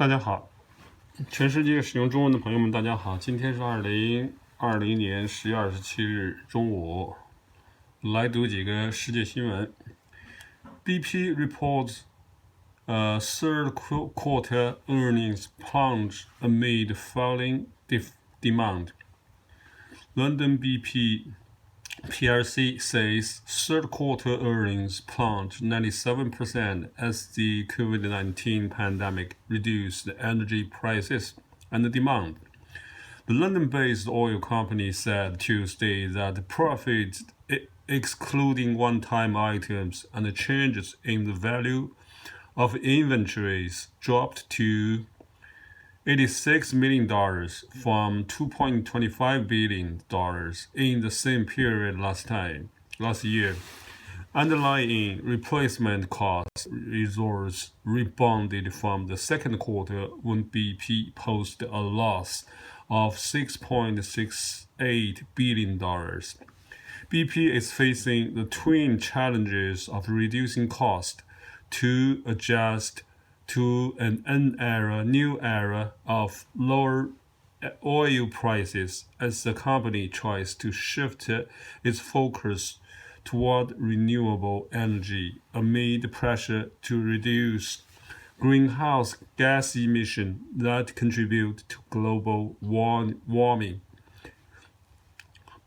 大家好，全世界使用中文的朋友们，大家好。今天是2020年10月27日中午，来读几个世界新闻。BP reports third quarter earnings plunge amid falling demand. London BP PLC says third quarter earnings plunged 97% as the COVID-19 pandemic reduced energy prices and demand. The London-based oil company said Tuesday that profits, excluding one-time items and changes in the value of inventories, dropped to $86 million from $2.25 billion in the same period last year. Underlying replacement cost results rebounded from the second quarter when BP posted a loss of $6.68 billion. BP is facing the twin challenges of reducing cost to adjust to an new era of lower oil prices as the company tries to shift its focus toward renewable energy amid pressure to reduce greenhouse gas emissions that contribute to global warming.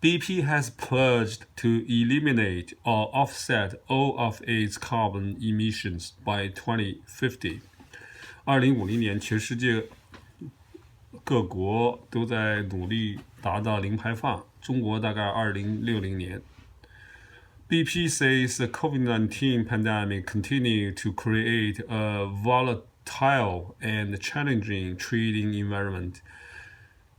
BP has pledged to eliminate or offset all of its carbon emissions by 2050. 2050年，全世界各国都在努力达到零排放，中国大概2060年。BP says the COVID-19 pandemic continued to create a volatile and challenging trading environment.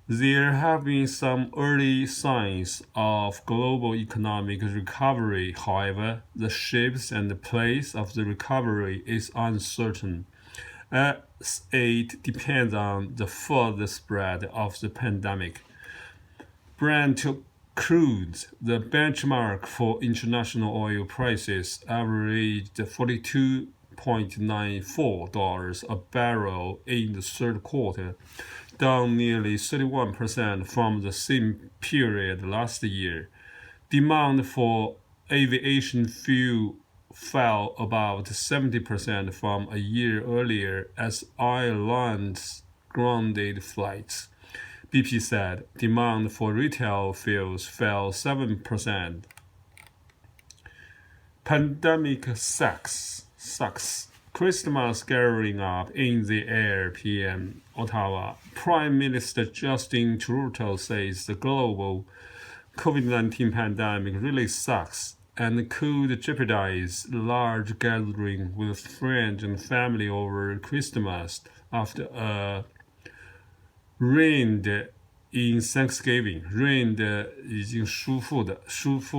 There have been some early signs of global economic recovery. However, the shape and the pace of the recovery is uncertain, as it depends on the further spread of the pandemic. Brent crude, the benchmark for international oil prices, averaged $42.94 a barrel in the third quarter, down nearly 31% from the same period last year. Demand for aviation fuel fell about 70% from a year earlier as airlines grounded flights. BP said demand for retail fuels fell 7%. Pandemic sucks. Christmas gathering up in the air, PM Ottawa. Prime Minister Justin Trudeau says the global COVID-19 pandemic really sucks and could jeopardize large gathering with friends and family over Christmas after a rained in Thanksgiving. Rained 已经舒服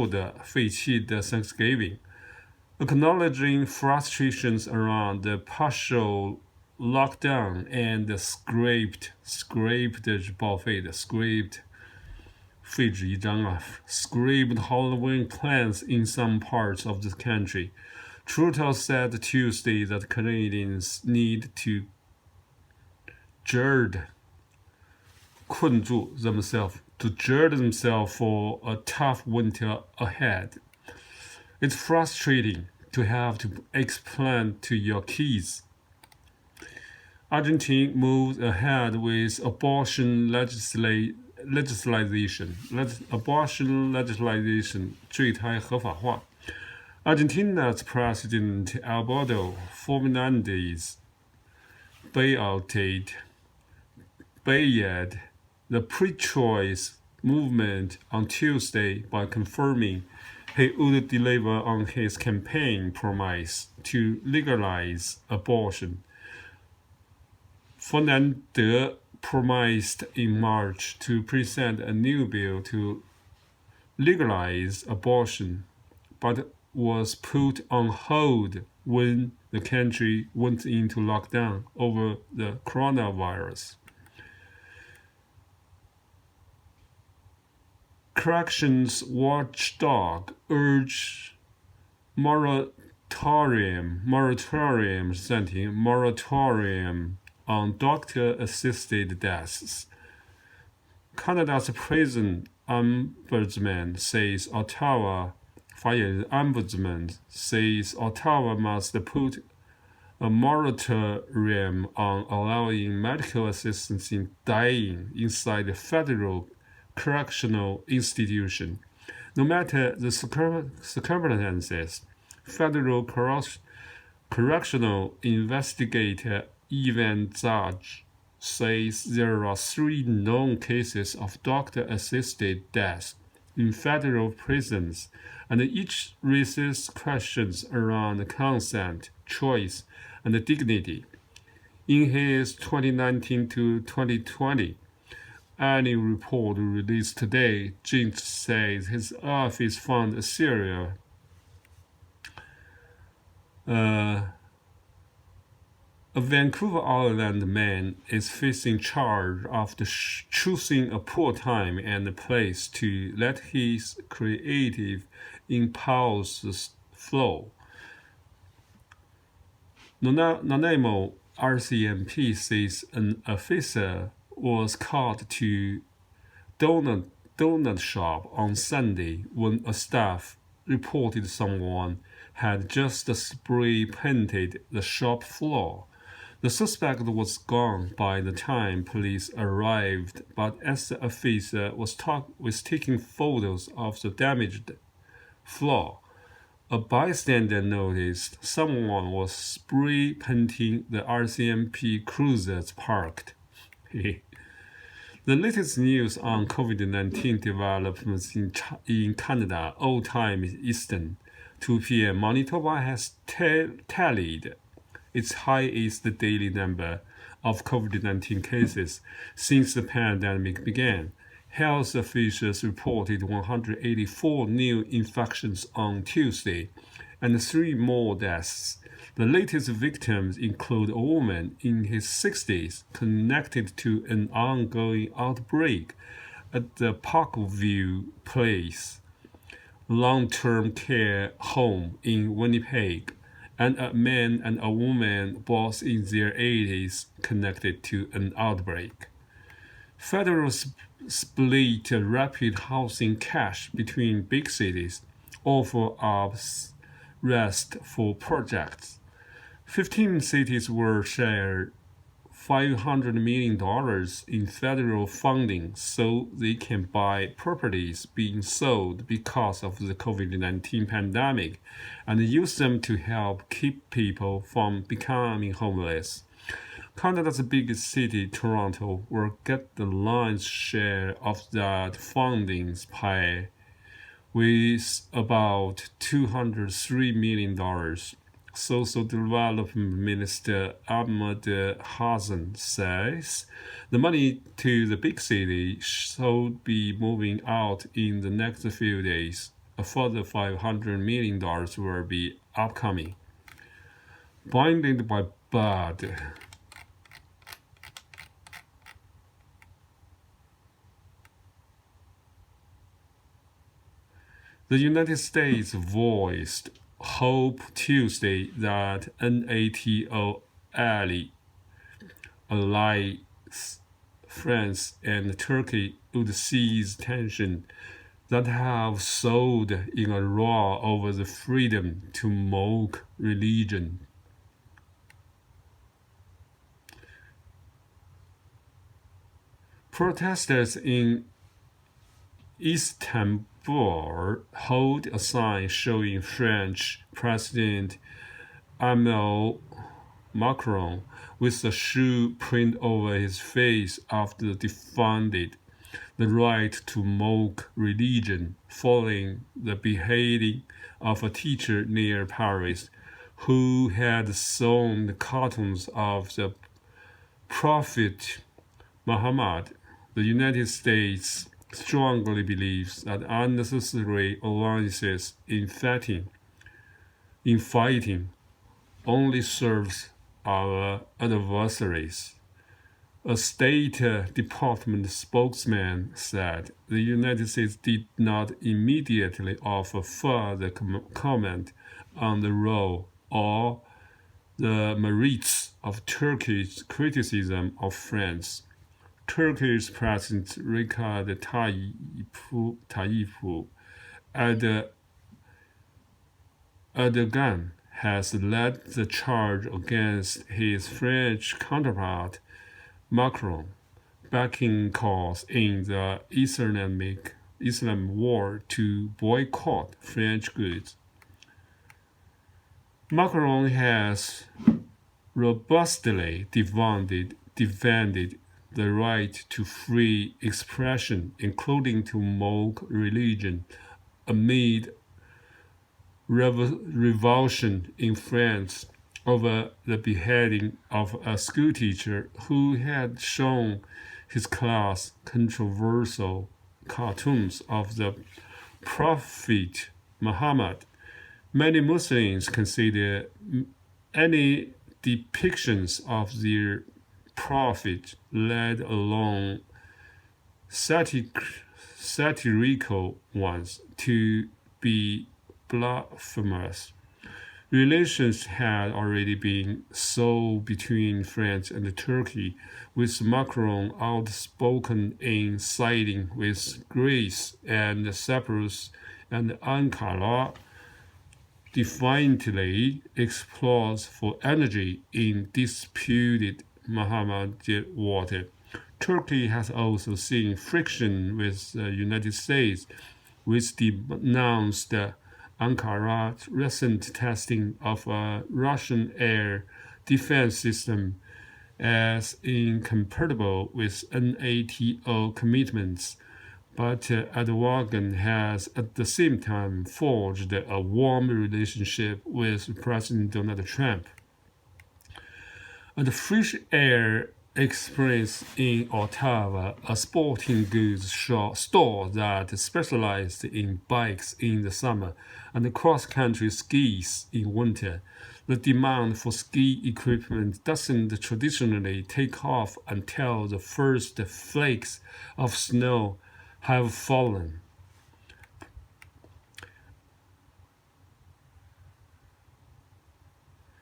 的废弃的 Thanksgiving.Acknowledging frustrations around the partial lockdown and the scraped 是报废的 scraped 废纸一张啊 scraped Halloween plans in some parts of the country. Trudeau said Tuesday that Canadians need to gird themselves for a tough winter ahead.It's frustrating to have to explain to your kids. Argentina moves ahead with abortion legislation. Abortion legislation 坠胎合法化。Argentina's President Alberto Fernandez bayed the pro-choice movement on Tuesday by confirming he would deliver on his campaign promise to legalize abortion. Fernandez promised in March to present a new bill to legalize abortion, but was put on hold when the country went into lockdown over the coronavirus. Corrections watchdog urge moratorium 暂停 moratorium on doctor-assisted deaths. Canada's prison ombudsman says Ottawa must put a moratorium on allowing medical assistance in dying inside a federal correctional institution. No matter the circumstances, federal correctional investigator Evan Zaj says there are 3 known cases of doctor-assisted death in federal prisons, and each raises questions around consent, choice, and dignity. In his 2019 to 2020 annual report released today, Jint says his office found a serial A Vancouver Island man is facing charge after choosing a poor time and place to let his creative impulses flow. Nanaimo RCMP says an officer was called to donut shop on Sunday when a staff reported someone had just spray painted the shop floor. The suspect was gone by the time police arrived, but as the officer was taking photos of the damaged floor, a bystander noticed someone was spray painting the RCMP cruisers parked. The latest news on COVID-19 developments in Canada, all time Eastern, 2 p.m. Manitoba has tallied its highest daily number of COVID-19 cases since the pandemic began. Health officials reported 184 new infections on Tuesday and 3 more deaths. The latest victims include a woman in his 60s connected to an ongoing outbreak at the Parkview Place long-term care home in Winnipeg, and a man and a woman both in their 80s connected to an outbreak. Federal split rapid housing cash between big cities, offer up rest for projects. 15 cities were shared $500 million in federal funding so they can buy properties being sold because of the COVID-19 pandemic and use them to help keep people from becoming homeless. Canada's biggest city, Toronto, will get the lion's share of that funding pie with about $203 million. Social Development Minister Ahmed Hassan says the money to the big city should be moving out in the next few days. A further $500 million will be upcoming. Blinded by Bud. The United States voiced hope Tuesday that NATO allies France and Turkey would cease tensions that have soared in a roar over the freedom to mock religion. Protesters in Istanbul hold a sign showing French President Emmanuel Macron with a shoe print over his face after defended the right to mock religion following the beheading of a teacher near Paris who had sewn cartoons of the Prophet Muhammad. The United States strongly believes that unnecessary alliances in fighting only serves our adversaries. A State Department spokesman said the United States did not immediately offer further comment on the role or the merits of Turkey's criticism of France. Turkey's President Recep Tayyip Erdogan has led the charge against his French counterpart Macron, backing calls in the Islam war to boycott French goods. Macron has robustly defended the right to free expression, including to mock religion, amid revulsion in France over the beheading of a schoolteacher who had shown his class controversial cartoons of the Prophet Muhammad. Many Muslims consider any depictions of their prophet, let alone satirical ones, to be blasphemous. Relations had already been soured between France and Turkey, with Macron outspoken in siding with Greece and Cyprus, and Ankara defiantly explores for energy in disputed Mohammedan water. Turkey has also seen friction with the United States, which denounced Ankara's recent testing of a Russian air defense system as incompatible with NATO commitments, but Erdogan has at the same time forged a warm relationship with President Donald Trump. At Fresh Air Express in Ottawa, a sporting goods store that specialized in bikes in the summer and cross-country skis in winter, the demand for ski equipment doesn't traditionally take off until the first flakes of snow have fallen.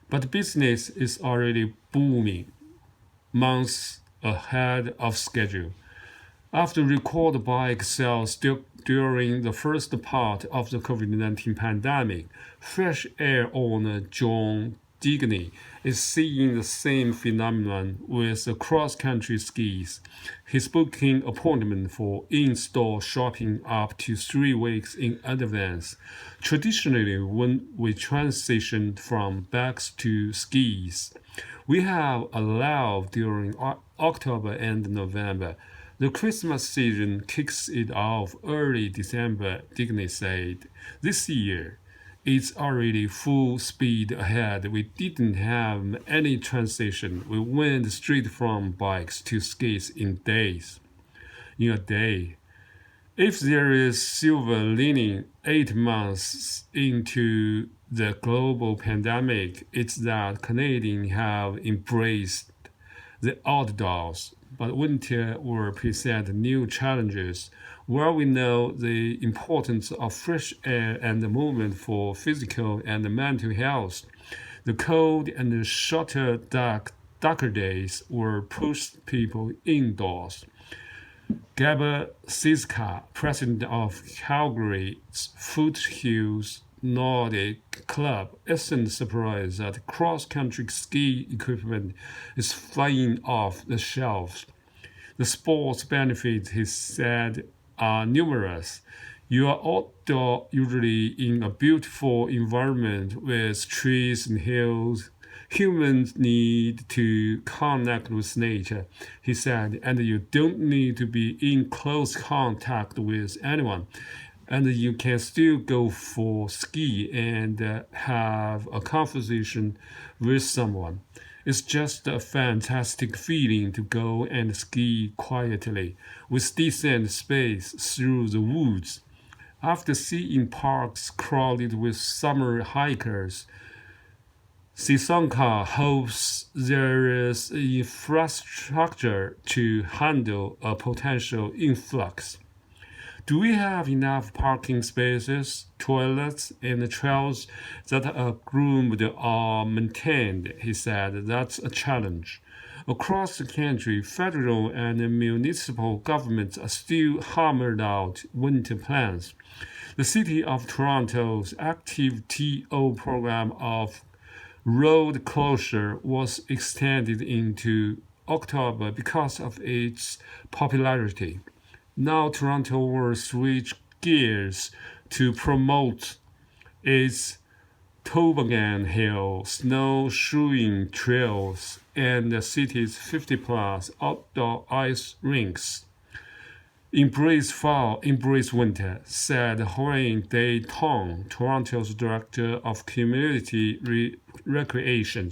But business is already booming, months ahead of schedule. After record bike sales during the first part of the COVID-19 pandemic, Fresh Air owner John Digney is seeing the same phenomenon with the cross-country skis. His booking appointment for in-store shopping up to 3 weeks in advance. Traditionally, when we transitioned from bikes to skis, we have allowed during October and November. The Christmas season kicks it off early December, Digney said. This year, it's already full speed ahead. We didn't have any transition. We went straight from bikes to skis in a day. If there is silver lining 8 months into the global pandemic, it's that Canadians have embraced the outdoors, but winter will present new challenges. While we know the importance of fresh air and the movement for physical and mental health, the cold and the shorter darker days will push people indoors. Gabor Siska, president of Calgary's Foothills Nordic Club, isn't surprised that cross-country ski equipment is flying off the shelves. The sports benefits, he said, are numerous. You are outdoors, usually in a beautiful environment with trees and hills. Humans need to connect with nature, he said, and you don't need to be in close contact with anyone. And you can still go for ski and have a conversation with someone. It's just a fantastic feeling to go and ski quietly, with decent space through the woods. After seeing parks crowded with summer hikers, Sisanka hopes there is infrastructure to handle a potential influx. Do we have enough parking spaces, toilets, and trails that are groomed or maintained? He said. That's a challenge. Across the country, federal and municipal governments are still hammered out winter plans. The City of Toronto's active TO program of road closure was extended into October because of its popularity. Now Toronto will switch gears to promote its toboggan hill, snowshoeing trails, and the city's 50-plus outdoor ice rinks. Embrace fall, embrace winter, said Horain Day Tong, Toronto's Director of Community Recreation.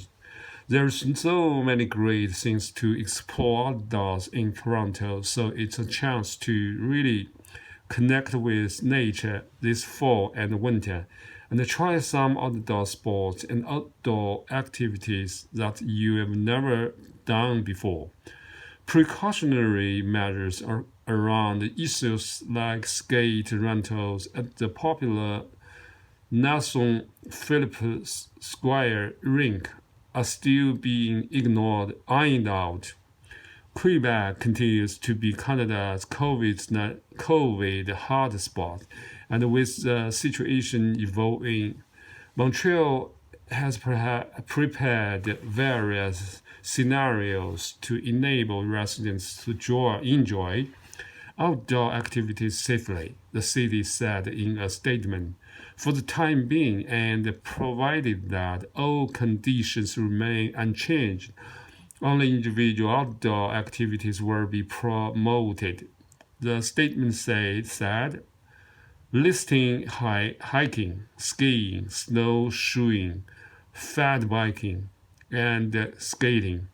There's so many great things to explore outdoors in Toronto, so it's a chance to really connect with nature this fall and winter, and try some outdoor sports and outdoor activities that you have never done before. Precautionary measures are around issues like skate rentals at the popular Nelson Phillips Square rink are still being ironed out. Quebec continues to be Canada's COVID hotspot, and with the situation evolving, Montreal has prepared various scenarios to enable residents to enjoy outdoor activities safely, the city said in a statement. For the time being, and provided that all conditions remain unchanged, only individual outdoor activities will be promoted. The statement said listing hiking, skiing, snowshoeing, fat biking, and skating.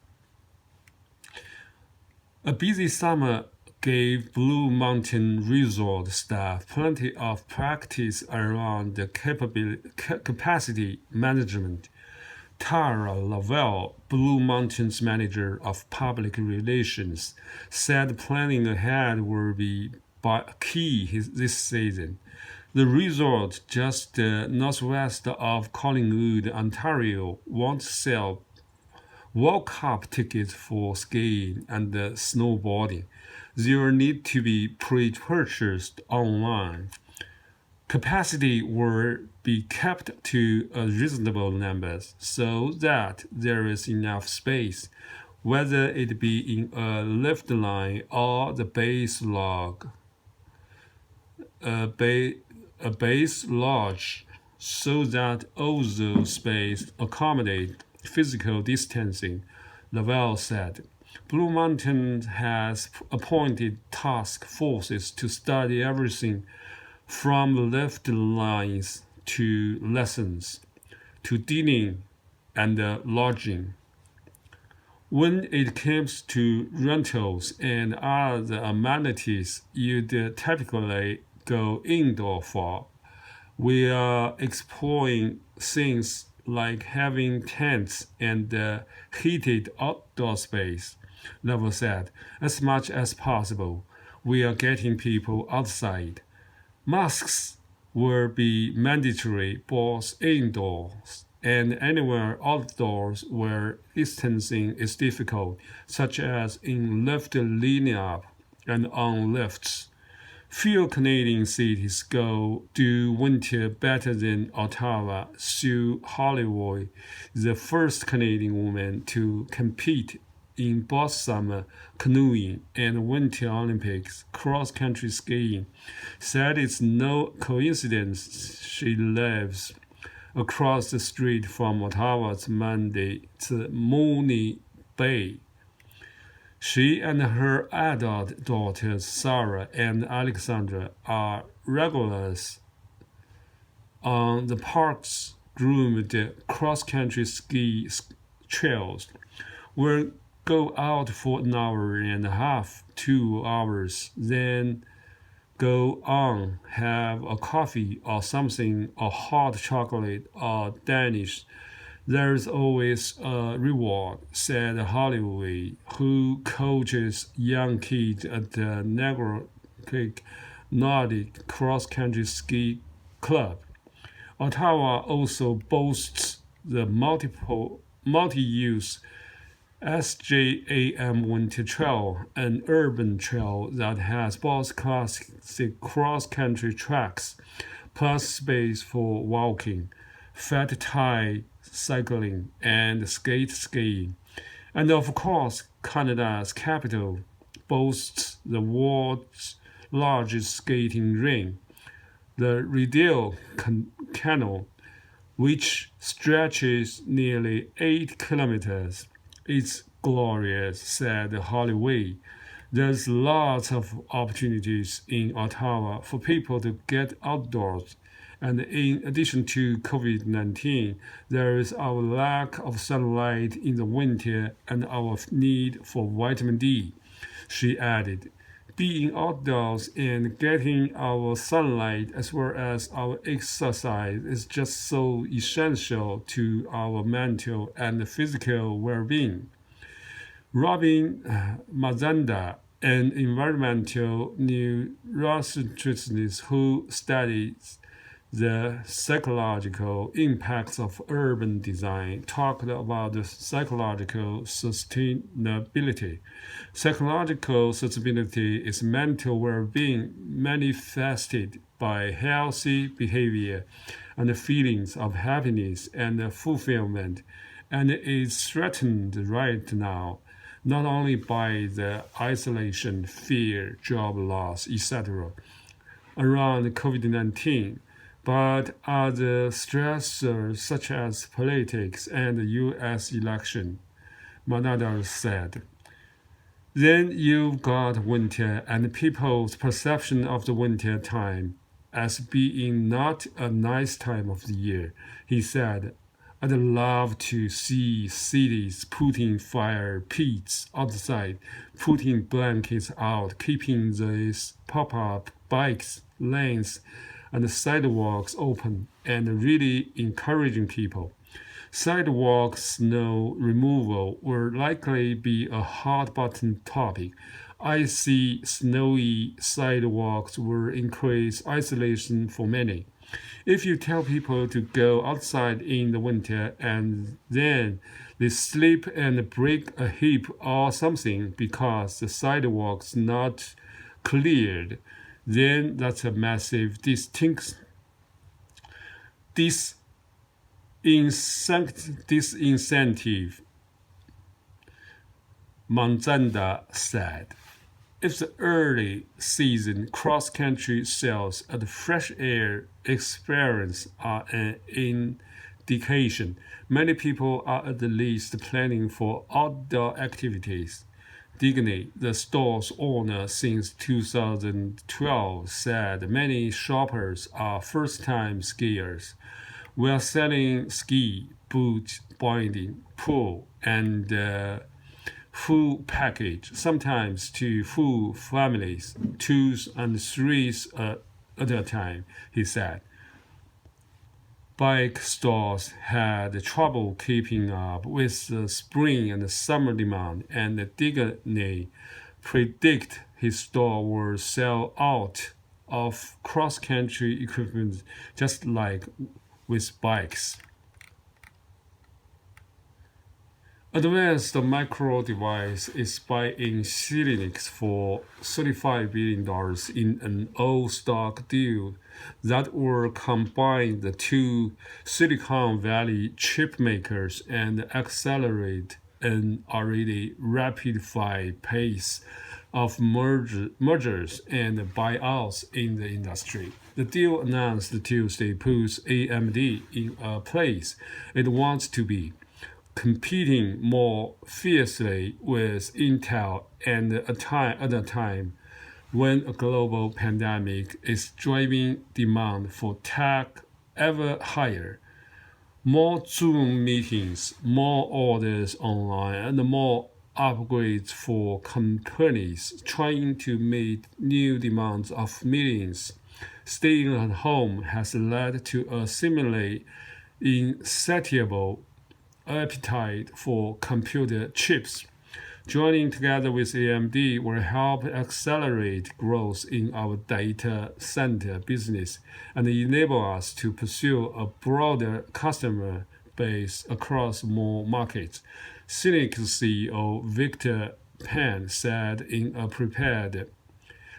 A busy summer gave Blue Mountain Resort staff plenty of practice around the capacity management. Tara Lavelle, Blue Mountain's manager of public relations, said planning ahead will be key this season. The resort just northwest of Collingwood, Ontario, won't sell World Cup tickets for skiing and snowboarding. They will need to be pre-purchased online. Capacity will be kept to a reasonable number so that there is enough space, whether it be in a lift line or the base lodge, so that all the space accommodate physical distancing, Lavelle said. Blue Mountain has appointed task forces to study everything from lift lines to lessons, to dining and lodging. When it comes to rentals and other amenities you'd typically go indoor for, we are exploring things like having tents and heated outdoor space, Lavelle said. As much as possible, we are getting people outside. Masks will be mandatory both indoors and anywhere outdoors where distancing is difficult, such as in lift lineup and on lifts. Few Canadian cities do winter better than Ottawa. Sue Holloway, the first Canadian woman to compete in both summer canoeing and Winter Olympics cross-country skiing, said it's no coincidence she lives across the street from Ottawa's Mooney Bay. She and her adult daughters Sarah and Alexandra are regulars on the park's groomed cross-country ski trails. We'll go out for an hour and a half, 2 hours, then go on, have a coffee or something, or hot chocolate or Danish. There's always a reward, said Holloway, who coaches young kids at the Negro Creek Nordic cross-country ski club. Ottawa also boasts the multi-use SJAM Winter Trail, an urban trail that has both classic cross-country tracks plus space for walking, fat tire cycling, and skate skiing. And of course, Canada's capital boasts the world's largest skating rink, the Rideau Canal, which stretches nearly 8 kilometers. It's glorious, said Holly Wei. There's lots of opportunities in Ottawa for people to get outdoors. And in addition to COVID-19, there is our lack of sunlight in the winter and our need for vitamin D, she added. Being outdoors and getting our sunlight as well as our exercise is just so essential to our mental and physical well-being. Robin Mazanda, an environmental neuronutritionist who studies the psychological impacts of urban design, talked about the psychological sustainability. Psychological sustainability is mental well-being manifested by healthy behavior and feelings of happiness and fulfillment, and is threatened right now not only by the isolation, fear, job loss, etc. around COVID-19, but other stressors such as politics and the U.S. election, Manada said. Then you've got winter and people's perception of the winter time as being not a nice time of the year, he said. I'd love to see cities putting fire pits outside, putting blankets out, keeping these pop-up bikes lanes and sidewalks open, and really encouraging people. Sidewalk snow removal will likely be a hot-button topic. I see snowy sidewalks will increase isolation for many. If you tell people to go outside in the winter and then they slip and break a hip or something because the sidewalk's not cleared, then that's a massive disincentive, Manzanda said. If the early season cross-country sales at the fresh air experience are an indication, many people are at least planning for outdoor activities. Digney, the store's owner since 2012, said many shoppers are first-time skiers. We are selling ski, boot, binding, pool, and full package, sometimes to full families, 2 and 3 at a time, he said. Bike stores had trouble keeping up with the spring and summer demand, and Digney predicted his store will sell out of cross-country equipment just like with bikes. Advanced Micro Device is buying Xilinx for $35 billion in an all-stock deal that will combine the two Silicon Valley chip makers and accelerate an already rapid-fire pace of mergers and buyouts in the industry. The deal announced Tuesday puts AMD in a place it wants to be, competing more fiercely with Intel and at a time when a global pandemic is driving demand for tech ever higher. More Zoom meetings, more orders online, and more upgrades for companies trying to meet new demands of millions. Staying at home has led to a seemingly insatiable appetite for computer chips. Joining together with AMD will help accelerate growth in our data center business and enable us to pursue a broader customer base across more markets, Cynic CEO Victor Pan said in a prepared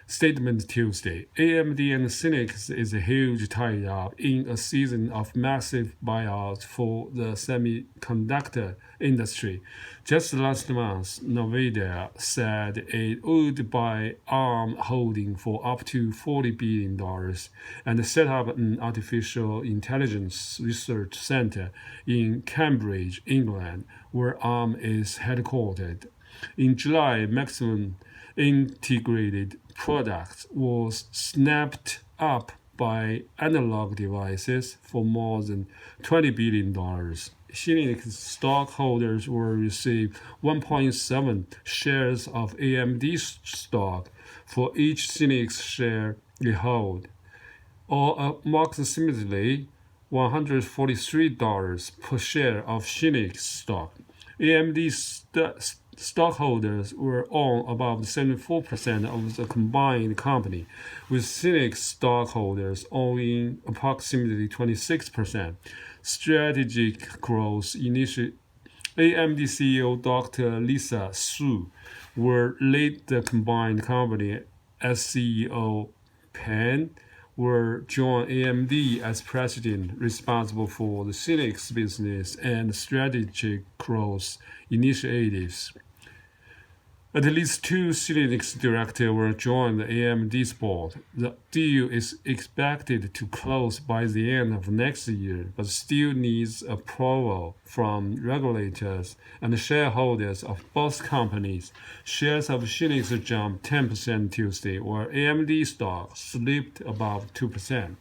statement Tuesday. AMD and Cynic is a huge tie-up in a season of massive buyouts for the semiconductor industry. Just last month, Nvidia said it would buy ARM Holding for up to $40 billion and set up an artificial intelligence research center in Cambridge, England, where ARM is headquartered. In July, Maximum Integrated Products was snapped up by Analog Devices for more than $20 billion. Cynic stockholders will receive 1.7 shares of AMD stock for each Cynic share they hold, or approximately $143 per share of Cynic stock. AMD stockholders will own about 74% of the combined company, with Cynic stockholders owning approximately 26%. Strategic growth initiative. AMD CEO Dr. Lisa Su will lead the combined company as CEO. Pan will join AMD as president, responsible for the Cynic's business and strategic growth initiatives. At least two Cynic's directors will join the AMD's board. The deal is expected to close by the end of next year, but still needs approval from regulators and shareholders of both companies. Shares of Cynic's jumped 10% Tuesday, while AMD stock slipped about 2%.